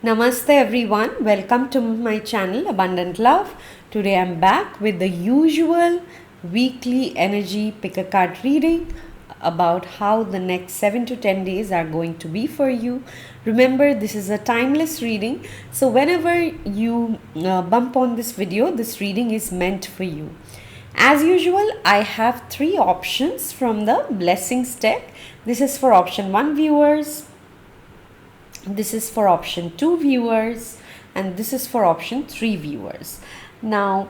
Namaste everyone, welcome to my channel Abundant Love. Today I'm back with the usual weekly energy pick a card reading about how the next 7 to 10 days are going to be for you. Remember, this is a timeless reading, so whenever you bump on this video, this reading is meant for you. As usual, I have 3 options from the blessings deck. This is for option 1 viewers, this is for option 2 viewers, and this is for option 3 viewers. Now,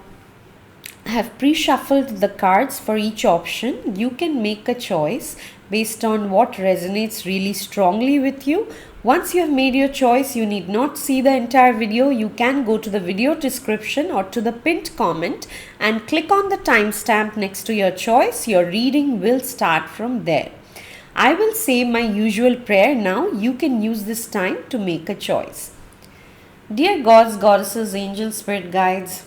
I have pre-shuffled the cards for each option. You can make a choice based on what resonates really strongly with you. Once you have made your choice, you need not see the entire video. You can go to the video description or to the pinned comment and click on the timestamp next to your choice. Your reading will start from there. I will say my usual prayer now. You can use this time to make a choice. Dear gods, goddesses, angels, spirit guides,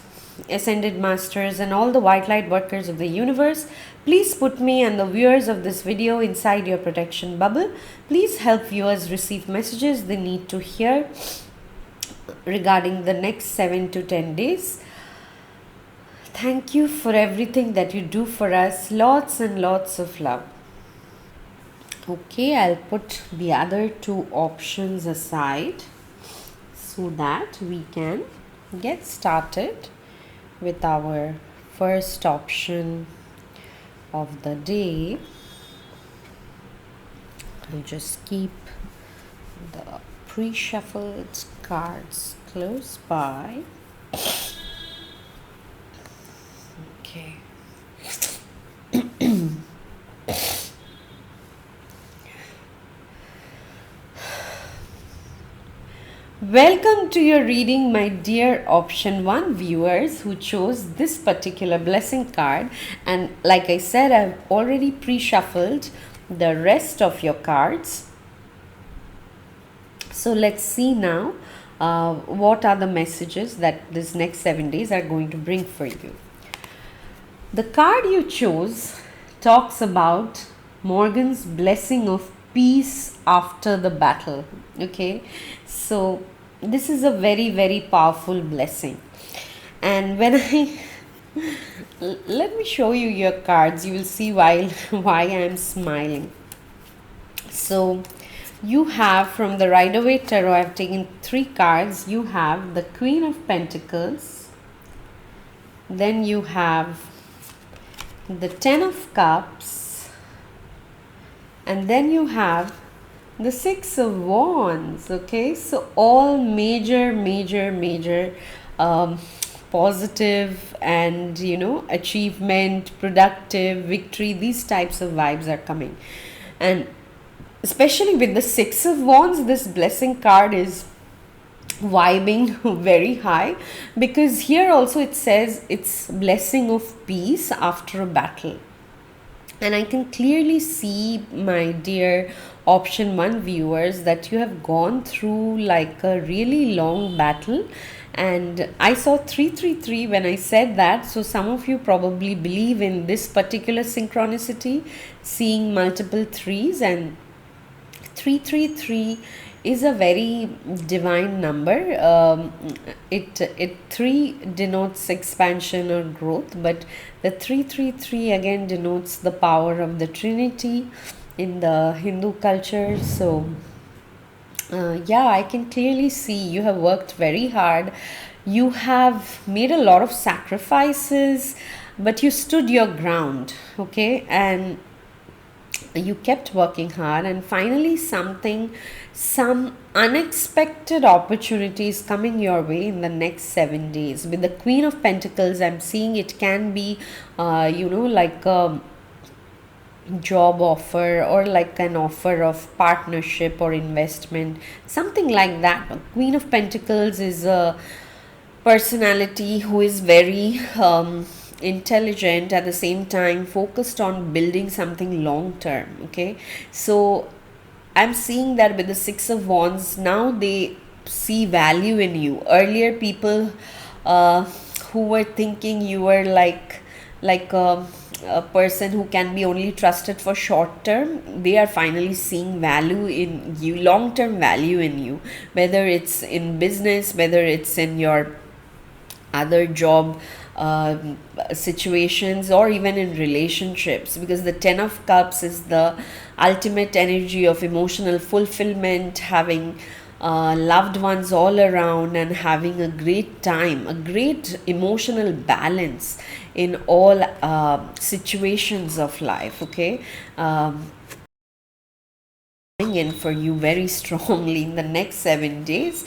ascended masters, and all the white light workers of the universe, please put me and the viewers of this video inside your protection bubble. Please help viewers receive messages they need to hear regarding the next 7 to 10 days. Thank you for everything that you do for us. Lots and lots of love. Okay, I'll put the other 2 options aside so that we can get started with our first option of the day. I'll just keep the pre-shuffled cards close by. Okay. Welcome to your reading, my dear option 1 viewers who chose this particular blessing card. And like I said, I've already pre-shuffled the rest of your cards. So let's see now what are the messages that this next 7 days are going to bring for you. The card you chose talks about Morgan's blessing of peace after the battle. Okay, so this is a very, very powerful blessing. And when let me show you your cards, you will see why I am smiling. So you have, from the Rider-Waite Tarot, I have taken 3 cards. You have the Queen of Pentacles, then you have the 10 of Cups, and then you have the 6 of Wands. Okay, so all major positive and achievement, productive, victory, these types of vibes are coming. And especially with the 6 of Wands, this blessing card is vibing very high, because here also it says it's blessing of peace after a battle. And I can clearly see, my dear option 1 viewers, that you have gone through like a really long battle. And I saw 333 when I said that, so some of you probably believe in this particular synchronicity, seeing multiple 3s, and 333 is a very divine number. It 3 denotes expansion or growth, but the 333 again denotes the power of the Trinity in the Hindu culture. So yeah, I can clearly see you have worked very hard. You have made a lot of sacrifices, but you stood your ground. Okay, and you kept working hard, and finally some unexpected opportunities coming your way in the next 7 days. With the Queen of Pentacles, I'm seeing it can be like a job offer, or like an offer of partnership or investment, something like that. The Queen of Pentacles is a personality who is very intelligent, at the same time focused on building something long term. Okay, so I'm seeing that with the 6 of Wands, now they see value in you. Earlier, people who were thinking you were like a person who can be only trusted for short term, they are finally seeing value in you, long term value in you, whether it's in business, whether it's in your other job situations, or even in relationships, because the 10 of cups is the ultimate energy of emotional fulfillment, having loved ones all around, and having a great time, a great emotional balance in all situations of life. Okay. In for you very strongly in the next 7 days.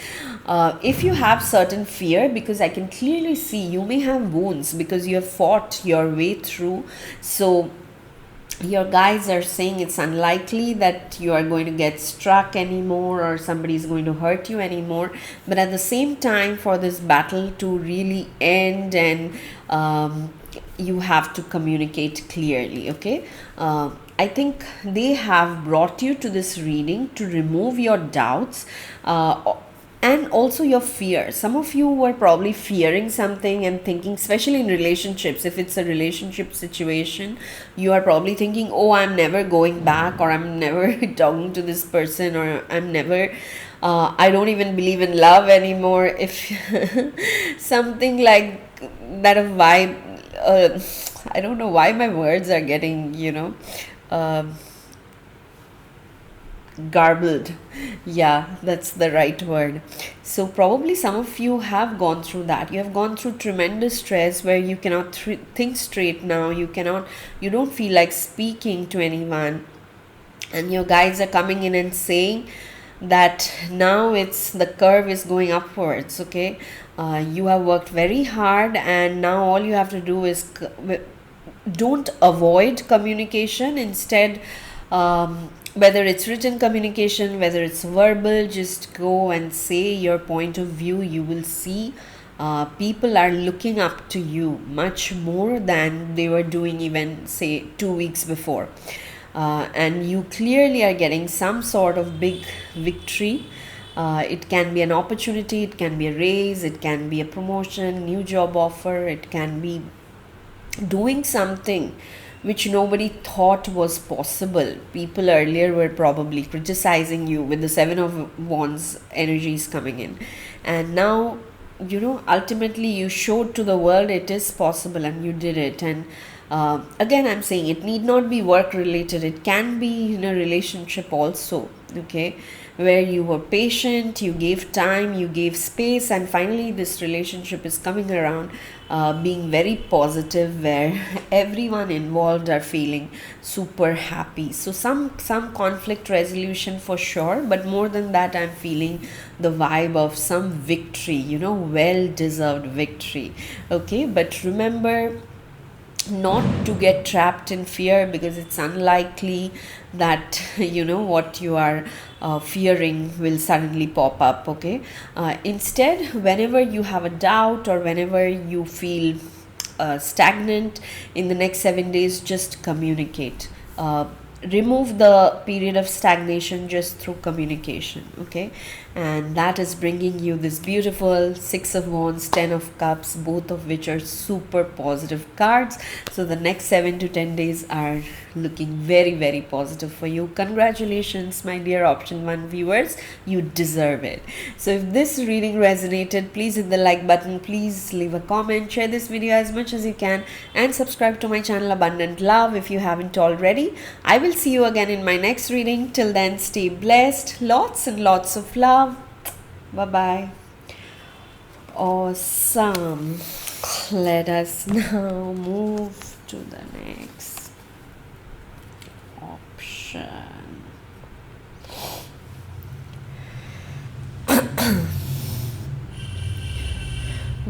If you have certain fear, because I can clearly see you may have wounds because you have fought your way through, so your guides are saying it's unlikely that you are going to get struck anymore or somebody is going to hurt you anymore. But at the same time, for this battle to really end, and you have to communicate clearly. Okay. I think they have brought you to this reading to remove your doubts, and also your fear. Some of you were probably fearing something and thinking, especially in relationships, if it's a relationship situation, you are probably thinking, oh, I'm never going back, or I'm never talking to this person, or I'm never I don't even believe in love anymore. If something like that of vibe, I don't know why my words are getting, um garbled. Yeah, that's the right word. So probably some of you have gone through that. You have gone through tremendous stress where you cannot think straight now. You don't feel like speaking to anyone, and your guides are coming in and saying that now it's the curve is going upwards. Okay. You have worked very hard, and now all you have to do is don't avoid communication. Instead, whether it's written communication, whether it's verbal, just go and say your point of view. You will see people are looking up to you much more than they were doing even, say, 2 weeks before. And you clearly are getting some sort of big victory. It can be an opportunity, it can be a raise, it can be a promotion, new job offer, it can be doing something which nobody thought was possible. People earlier were probably criticizing you with the Seven of Wands energies coming in. And now, ultimately you showed to the world it is possible, and you did it. And again, I'm saying it need not be work related, it can be in a relationship also. Okay. Where you were patient, you gave time, you gave space, and finally this relationship is coming around, being very positive, where everyone involved are feeling super happy. So some conflict resolution for sure, but more than that, I'm feeling the vibe of some victory, well deserved victory. Okay. But remember not to get trapped in fear, because it's unlikely that what you are fearing will suddenly pop up. Okay. Instead, whenever you have a doubt, or whenever you feel stagnant in the next 7 days, just communicate. Remove the period of stagnation just through communication. Okay. And that is bringing you this beautiful Six of Wands, 10 of Cups, both of which are super positive cards. So the next 7 to 10 days are looking very, very positive for you. Congratulations, my dear option 1 viewers, you deserve it. So if this reading resonated, please hit the like button, please leave a comment, share this video as much as you can, and subscribe to my channel Abundant Love if you haven't already. I will see you again in my next reading. Till then, stay blessed, lots and lots of love. Bye bye. Awesome. Let us now move to the next option.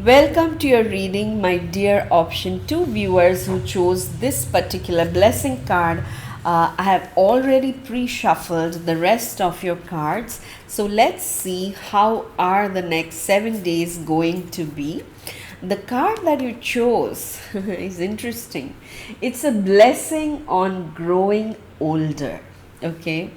Welcome to your reading, my dear option 2 viewers who chose this particular blessing card. I have already pre-shuffled the rest of your cards. So let's see how are the next 7 days going to be. The card that you chose is interesting. It's a blessing on growing older. Okay.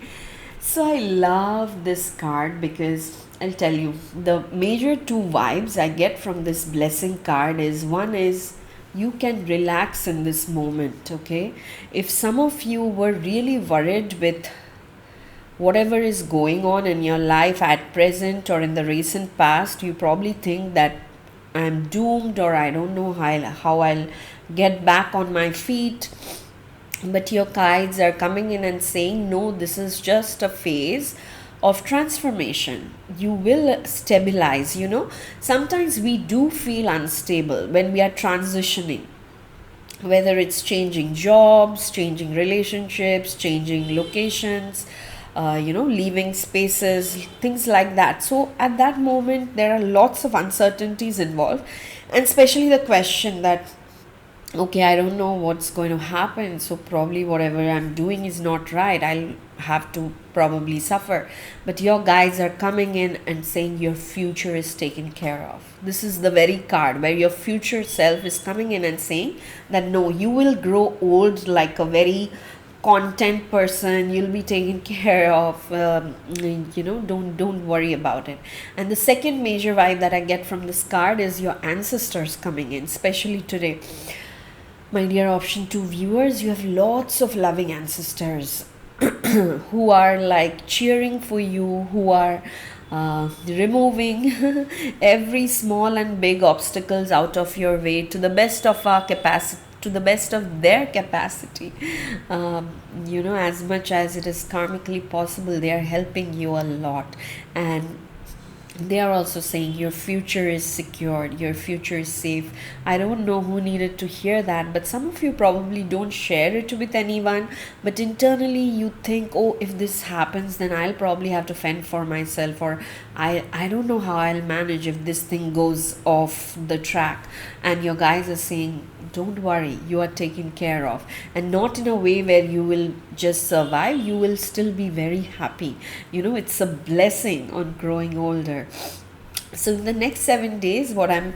So I love this card because I'll tell you the major two vibes I get from this blessing card is, one is you can relax in this moment, okay? If some of you were really worried with whatever is going on in your life at present or in the recent past, you probably think that I'm doomed, or I don't know how I'll get back on my feet. But your guides are coming in and saying, no, this is just a phase of transformation. You will stabilize, you know. Sometimes we do feel unstable when we are transitioning, whether it's changing jobs, changing relationships, changing locations, leaving spaces, things like that. So at that moment, there are lots of uncertainties involved, and especially the question that, okay, I don't know what's going to happen, so probably whatever I'm doing is not right. I'll have to probably suffer. But your guides are coming in and saying your future is taken care of. This is the very card where your future self is coming in and saying that no, you will grow old like a very content person. You'll be taken care of. Don't worry about it. And the second major vibe that I get from this card is your ancestors coming in, especially today. My dear option 2 viewers, you have lots of loving ancestors who are like cheering for you, who are removing every small and big obstacles out of your way to the best of our capacity, to the best of their capacity. As much as it is karmically possible, they are helping you a lot. And they are also saying your future is secured, your future is safe. I don't know who needed to hear that, but some of you probably don't share it with anyone, but internally you think, oh, if this happens, then I'll probably have to fend for myself, or I don't know how I'll manage if this thing goes off the track. And your guys are saying, don't worry, you are taken care of, and not in a way where you will just survive. You will still be very happy. It's a blessing on growing older. So in the next 7 days, what I'm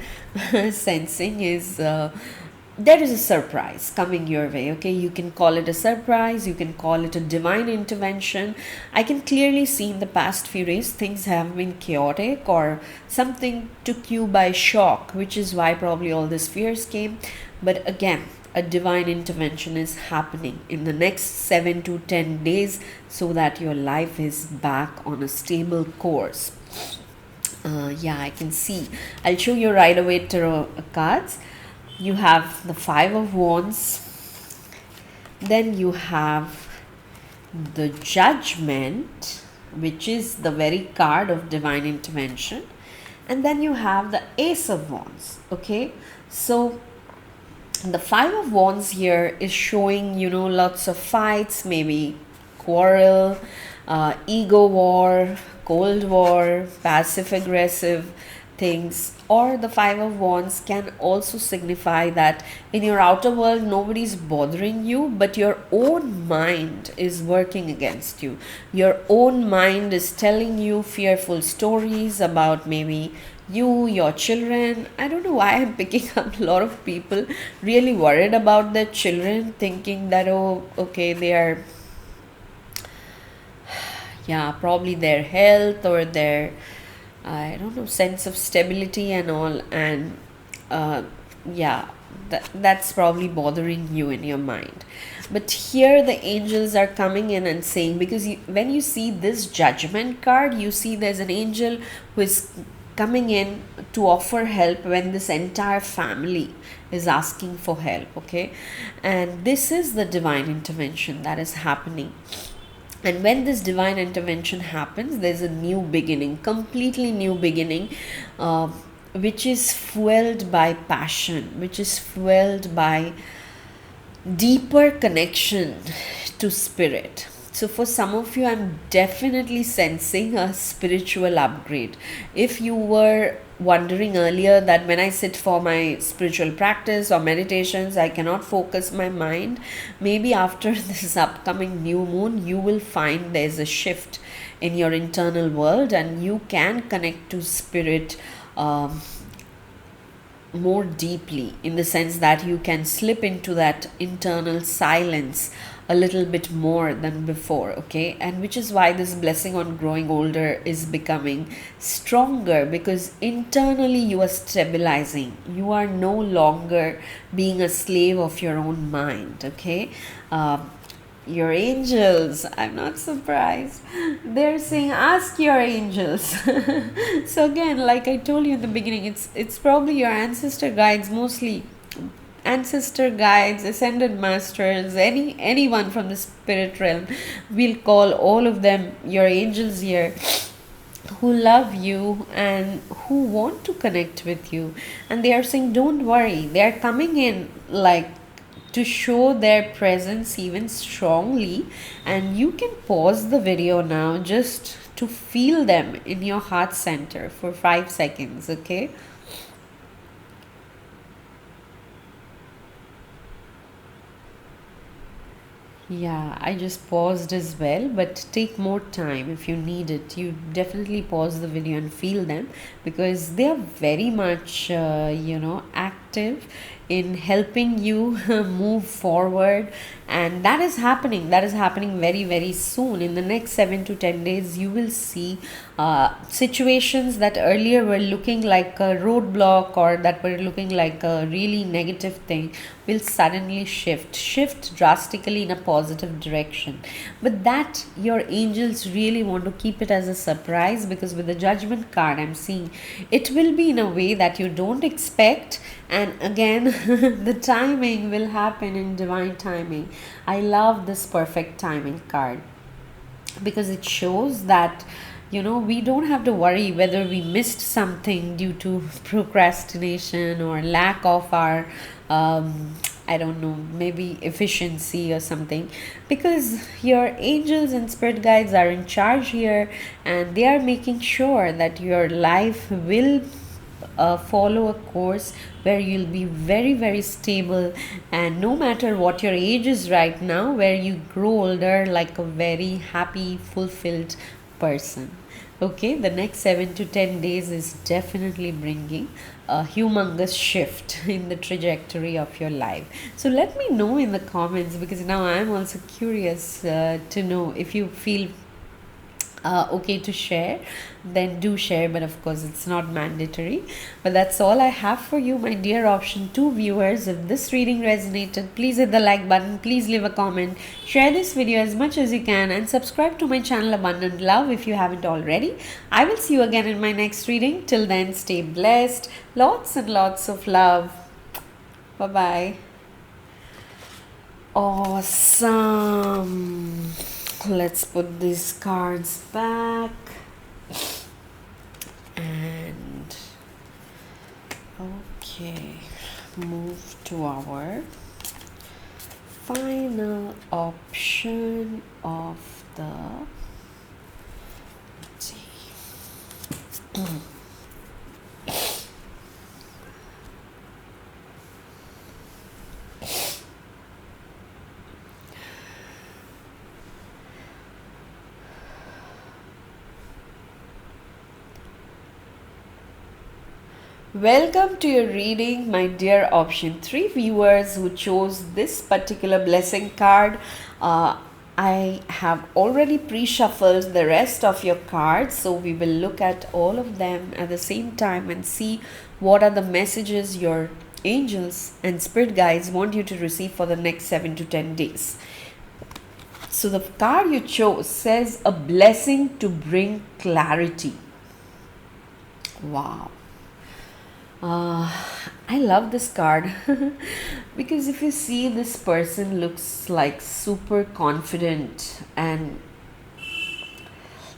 sensing is there is a surprise coming your way. Okay, you can call it a surprise, you can call it a divine intervention. I can clearly see in the past few days things have been chaotic, or something took you by shock, which is why probably all these fears came. But again, a divine intervention is happening in the next 7 to 10 days, so that your life is back on a stable course. I can see. I'll show you right away tarot cards. You have the 5 of Wands, then you have the Judgment, which is the very card of divine intervention, and then you have the Ace of Wands. Okay, so the 5 of Wands here is showing, lots of fights, maybe quarrel, ego war, cold war, passive aggressive things. Or the 5 of Wands can also signify that in your outer world nobody's bothering you, but your own mind is working against you. Your own mind is telling you fearful stories about maybe you, your children. I don't know why I'm picking up a lot of people really worried about their children, thinking that, oh, okay, they are, probably their health or their, I don't know, sense of stability and all. And that's probably bothering you in your mind. But here the angels are coming in and saying, because when you see this Judgment card, you see there's an angel who is coming in to offer help when this entire family is asking for help. Okay, and this is the divine intervention that is happening. And when this divine intervention happens, there's a new beginning, completely new beginning, which is fueled by passion, which is fueled by deeper connection to spirit. So for some of you, I'm definitely sensing a spiritual upgrade. If you were wondering earlier that when I sit for my spiritual practice or meditations, I cannot focus my mind, maybe after this upcoming new moon, you will find there's a shift in your internal world, and you can connect to spirit more deeply, in the sense that you can slip into that internal silence a little bit more than before, okay? And which is why this blessing on growing older is becoming stronger, because internally you are stabilizing. You are no longer being a slave of your own mind, okay? Your angels, I'm not surprised, they're saying ask your angels. So again, like I told you in the beginning, it's probably your ancestor guides, mostly ancestor guides, ascended masters, anyone from the spirit realm. We'll call all of them your angels here, who love you and who want to connect with you. And they are saying don't worry, they are coming in like to show their presence even strongly. And you can pause the video now just to feel them in your heart center for 5 seconds, okay? Yeah, I just paused as well, but take more time if you need it. You definitely pause the video and feel them, because they are very much, active in helping you move forward. And that is happening. That is happening very, very soon. In the next 7 to 10 days, you will see situations that earlier were looking like a roadblock, or that were looking like a really negative thing, will suddenly shift drastically in a positive direction. But that your angels really want to keep it as a surprise, because with the judgment card I'm seeing it will be in a way that you don't expect. And again, the timing will happen in divine timing. I love this perfect timing card, because it shows that we don't have to worry whether we missed something due to procrastination or lack of our I don't know, maybe efficiency or something, because your angels and spirit guides are in charge here, and they are making sure that your life will follow a course where you'll be very, very stable. And no matter what your age is right now, where you grow older like a very happy, fulfilled person. Okay, the next 7 to 10 days is definitely bringing a humongous shift in the trajectory of your life. So let me know in the comments, because now I'm also curious to know if you feel okay to share, then do share. But of course it's not mandatory. But that's all I have for you, my dear option 2 viewers. If this reading resonated, please hit the like button, please leave a comment, share this video as much as you can, and subscribe to my channel Abundant Love if you haven't already. I will see you again in my next reading. Till then, stay blessed, lots and lots of love. Bye bye. Awesome. Let's put these cards back. And okay, move to our final option of the Welcome to your reading, my dear option 3 viewers who chose this particular blessing card. I have already pre-shuffled the rest of your cards, so we will look at all of them at the same time and see what are the messages your angels and spirit guides want you to receive for the next 7 to 10 days. So the card you chose says a blessing to bring clarity. Wow. I love this card because if you see, this person looks like super confident, and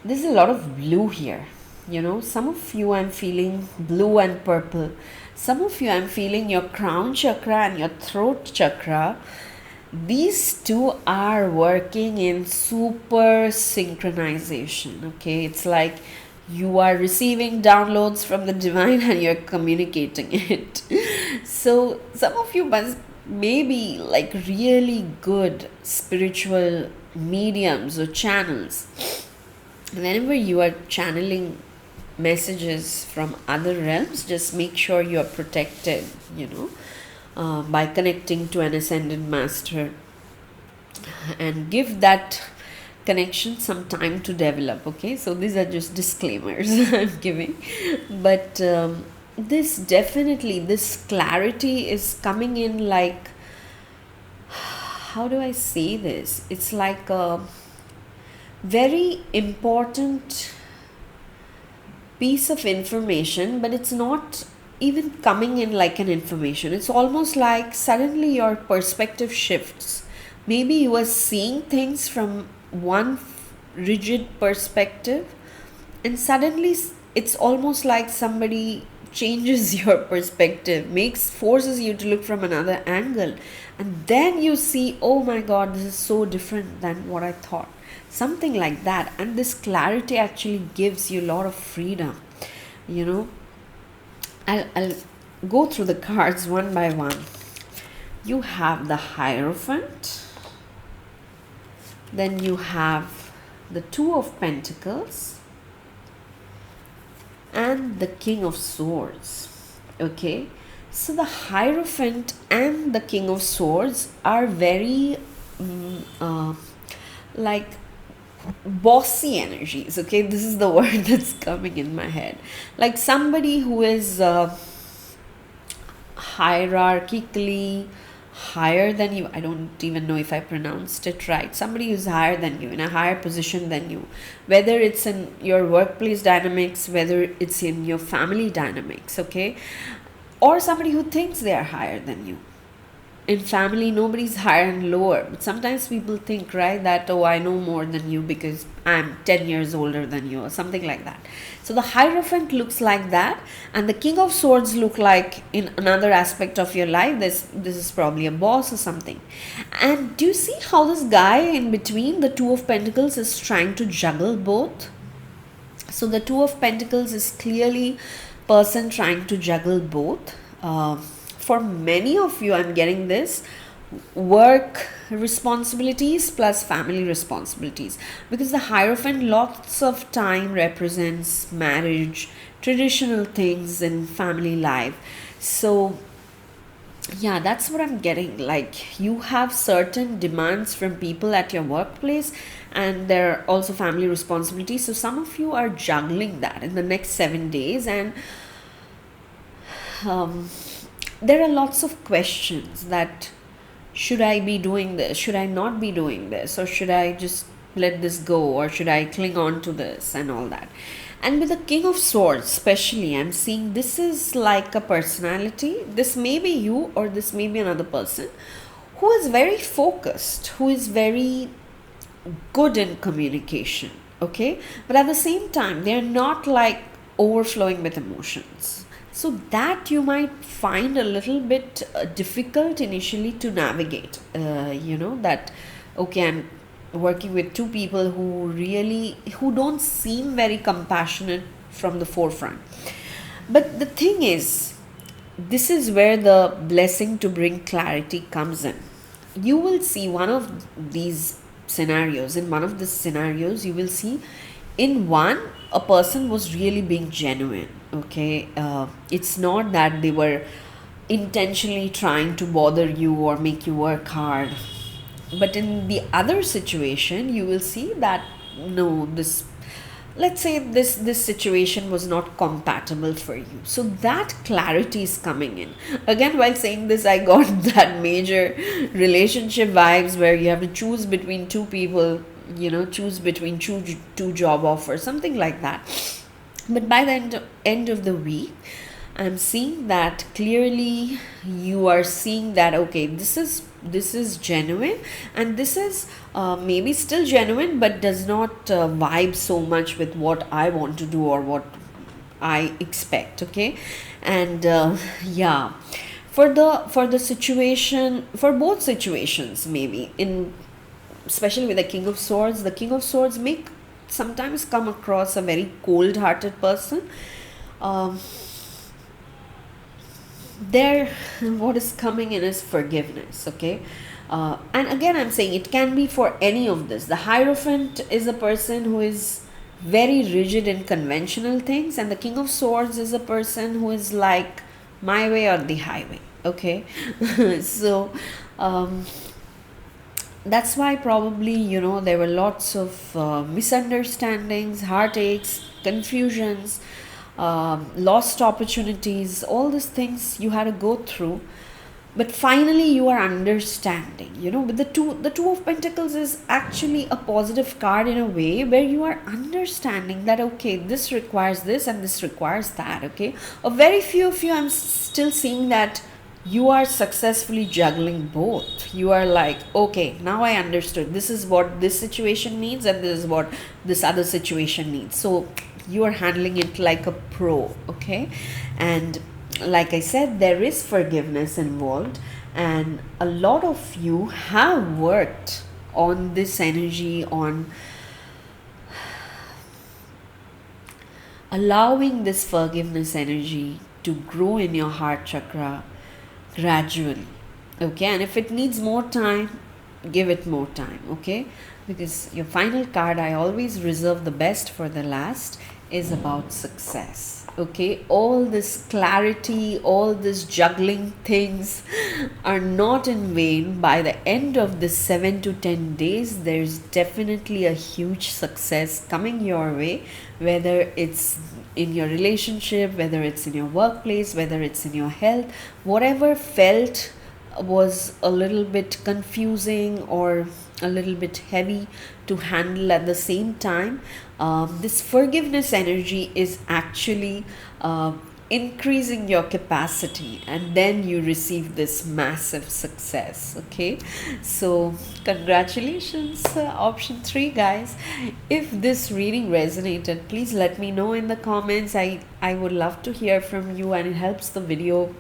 there's a lot of blue here. Some of you I'm feeling blue and purple. Some of you I'm feeling your crown chakra and your throat chakra. These two are working in super synchronization. Okay, it's like you are receiving downloads from the divine and you're communicating it. So some of you must maybe like really good spiritual mediums or channels. Whenever you are channeling messages from other realms, just make sure you are protected, by connecting to an ascended master and give that connection some time to develop. Okay, so these are just disclaimers I'm giving, but this definitely, this clarity is coming in like, how do I say this? It's like a very important piece of information, but it's not even coming in like an information. It's almost like suddenly your perspective shifts. Maybe you were seeing things from one rigid perspective, and suddenly it's almost like somebody changes your perspective, makes forces you to look from another angle, and then you see, oh my god, this is so different than what I thought, something like that. And this clarity actually gives you a lot of freedom, you know. I'll go through the cards one by one. You have the Hierophant, then you have the Two of Pentacles, and the King of Swords. Okay, so the Hierophant and the King of Swords are very like bossy energies. Okay, this is the word that's coming in my head, like somebody who is hierarchically higher than you. I don't even know if I pronounced it right. Somebody who's higher than you, in a higher position than you, whether it's in your workplace dynamics, whether it's in your family dynamics. Okay, or somebody who thinks they are higher than you. In family, nobody's higher and lower, but sometimes people think, right, that, oh, I know more than you because I'm 10 years older than you, or something like that. So the Hierophant looks like that, and the King of Swords look like in another aspect of your life, this is probably a boss or something. And do you see how this guy in between the Two of Pentacles is trying to juggle both? So the Two of Pentacles is clearly person trying to juggle both. For many of you, I'm getting this work responsibilities plus family responsibilities, because the Hierophant lots of time represents marriage, traditional things in family life. So yeah, that's what I'm getting. Like, you have certain demands from people at your workplace, and there are also family responsibilities. So some of you are juggling that in the next 7 days, and um, there are lots of questions that, should I be doing this, should I not be doing this, or should I just let this go, or should I cling on to this, and all that. And with the King of Swords especially, I'm seeing this is like a personality. This may be you, or this may be another person who is very focused, who is very good in communication. Okay, but at the same time, they're not like overflowing with emotions. So that you might find a little bit difficult initially to navigate. That, okay, I'm working with two people who don't seem very compassionate from the forefront. But the thing is, this is where the blessing to bring clarity comes in. You will see one of these scenarios. In one of the scenarios, you will see, in one, a person was really being genuine. Okay, it's not that they were intentionally trying to bother you or make you work hard. But in the other situation, you will see that, no, this, let's say this situation was not compatible for you. So that clarity is coming in. Again, while saying this, I got that major relationship vibes where you have to choose between two people, choose between two job offers, something like that. But by the end of the week, I'm seeing that clearly. You are seeing that, okay, this is genuine, and this is maybe still genuine, but does not vibe so much with what I want to do or what I expect. Okay, and yeah, for the situation, for both situations, maybe in, especially with the King of Swords, the King of Swords may sometimes come across a very cold-hearted person. Um, there, what is coming in is forgiveness. Okay, and again, I'm saying it can be for any of this. The Hierophant is a person who is very rigid in conventional things, and the King of Swords is a person who is like, my way or the highway. Okay, so That's why probably, there were lots of misunderstandings, heartaches, confusions, lost opportunities, all these things you had to go through. But finally you are understanding, with the two of pentacles is actually a positive card in a way where you are understanding that, okay, this requires this and this requires that. Okay, a very few of you, I'm still seeing that you are successfully juggling both. You are like, okay, now I understood, this is what this situation needs and this is what this other situation needs. So you are handling it like a pro. Okay, and like I said, there is forgiveness involved, and a lot of you have worked on this energy, on allowing this forgiveness energy to grow in your heart chakra gradually. Okay, and if it needs more time, give it more time. Okay, because your final card, I always reserve the best for the last, is about success. Okay, all this clarity, all this juggling things are not in vain. By the end of this 7 to 10 days, there's definitely a huge success coming your way, whether it's in your relationship, whether it's in your workplace, whether it's in your health. Whatever felt was a little bit confusing or a little bit heavy to handle at the same time, this forgiveness energy is actually increasing your capacity, and then you receive this massive success. Okay, so congratulations, option 3, guys. If this reading resonated, please let me know in the comments. I would love to hear from you, and it helps the video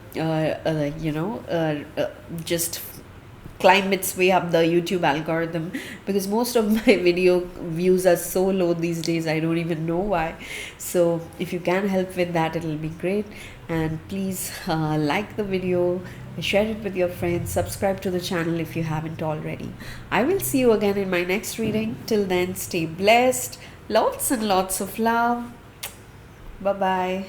just climb its way up the YouTube algorithm, because most of my video views are so low these days. I don't even know why. So if you can help with that, it'll be great. And please like the video, share it with your friends, subscribe to the channel if you haven't already. I will see you again in my next reading. Till then, stay blessed. Lots and lots of love. Bye bye.